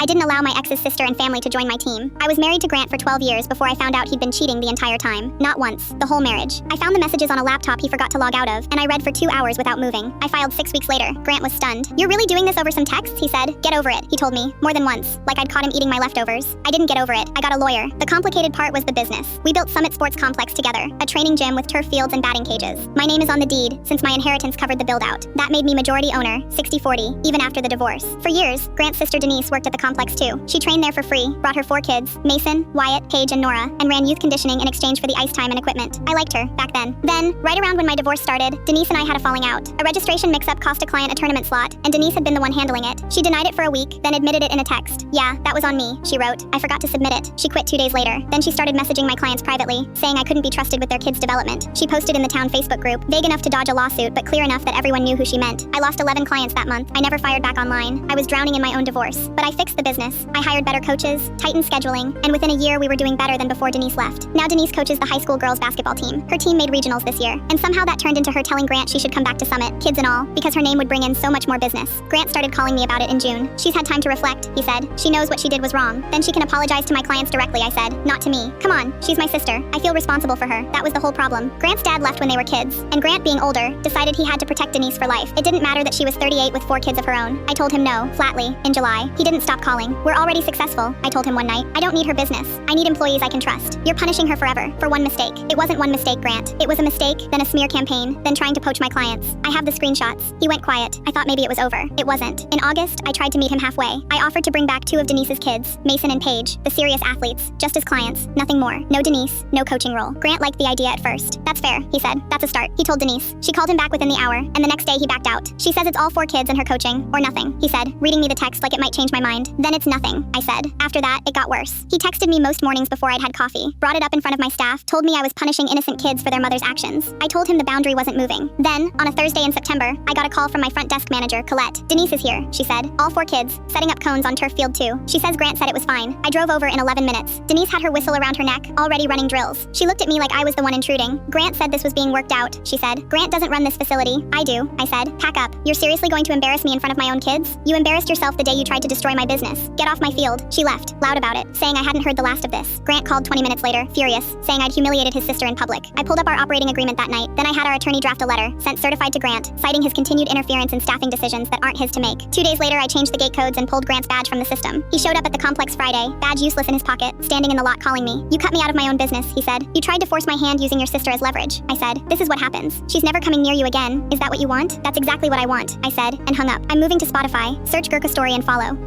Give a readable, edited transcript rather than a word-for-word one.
I didn't allow my ex's sister and family to join my team. I was married to Grant for 12 years before I found out he'd been cheating the entire time. Not once, the whole marriage. I found the messages on a laptop he forgot to log out of, and I read for 2 hours without moving. I filed 6 weeks later. Grant was stunned. "You're really doing this over some texts?" he said. "Get over it," he told me, more than once, like I'd caught him eating my leftovers. I didn't get over it. I got a lawyer. The complicated part was the business. We built Summit Sports Complex together, a training gym with turf fields and batting cages. My name is on the deed, since my inheritance covered the build-out. That made me majority owner, 60-40, even after the divorce. For years, Grant's sister Denise worked at the complex too. She trained there for free, brought her 4 kids, Mason, Wyatt, Paige, and Nora, and ran youth conditioning in exchange for the ice time and equipment. I liked her, back then. Then, right around when my divorce started, Denise and I had a falling out. A registration mix-up cost a client a tournament slot, and Denise had been the one handling it. She denied it for a week, then admitted it in a text. "Yeah, that was on me," she wrote. "I forgot to submit it." She quit 2 days later. Then she started messaging my clients privately, saying I couldn't be trusted with their kids' development. She posted in the town Facebook group, vague enough to dodge a lawsuit, but clear enough that everyone knew who she meant. I lost 11 clients that month. I never fired back online. I was drowning in my own divorce. But I fixed the business. I hired better coaches, tightened scheduling, and within a year we were doing better than before Denise left. Now Denise coaches the high school girls basketball team. Her team made regionals this year, and somehow that turned into her telling Grant she should come back to Summit, kids and all, because her name would bring in so much more business. Grant started calling me about it in June. "She's had time to reflect," he said. "She knows what she did was wrong. Then she can apologize to my clients directly," I said. "Not to me. Come on, she's my sister. I feel responsible for her." That was the whole problem. Grant's dad left when they were kids, and Grant, being older, decided he had to protect Denise for life. It didn't matter that she was 38 with 4 kids of her own. I told him no, flatly, in July. He didn't stop calling. "We're already successful," I told him one night. "I don't need her business. I need employees I can trust. You're punishing her forever, for one mistake." It wasn't one mistake, Grant. It was a mistake, then a smear campaign, then trying to poach my clients. I have the screenshots. He went quiet. I thought maybe it was over. It wasn't. In August, I tried to meet him halfway. I offered to bring back 2 of Denise's kids, Mason and Paige, the serious athletes, just as clients, nothing more. No Denise, no coaching role. Grant liked the idea at first. "That's fair," he said. "That's a start," he told Denise. She called him back within the hour, and the next day he backed out. "She says it's all 4 kids and her coaching, or nothing," he said, reading me the text like it might change my mind. "Then it's nothing," I said. After that, it got worse. He texted me most mornings before I'd had coffee, brought it up in front of my staff, told me I was punishing innocent kids for their mother's actions. I told him the boundary wasn't moving. Then, on a Thursday in September, I got a call from my front desk manager, Colette. "Denise is here," she said. "All 4 kids, setting up cones on turf field too. She says Grant said it was fine." I drove over in 11 minutes. Denise had her whistle around her neck, already running drills. She looked at me like I was the one intruding. "Grant said this was being worked out," she said. "Grant doesn't run this facility. I do," I said. "Pack up. You're seriously going to embarrass me in front of my own kids? You embarrassed yourself the day you tried to destroy my business. Get off my field." She left, loud about it, saying I hadn't heard the last of this. Grant called 20 minutes later, furious, saying I'd humiliated his sister in public. I pulled up our operating agreement that night. Then I had our attorney draft a letter, sent certified to Grant, citing his continued interference in staffing decisions that aren't his to make. 2 days later, I changed the gate codes and pulled Grant's badge from the system. He showed up at the complex Friday, badge useless in his pocket, standing in the lot calling me. "You cut me out of my own business," he said. "You tried to force my hand using your sister as leverage." I said, "This is what happens. She's never coming near you again. Is that what you want?" "That's exactly what I want," I said, and hung up. I'm moving to Spotify. Search GurkoStory and follow.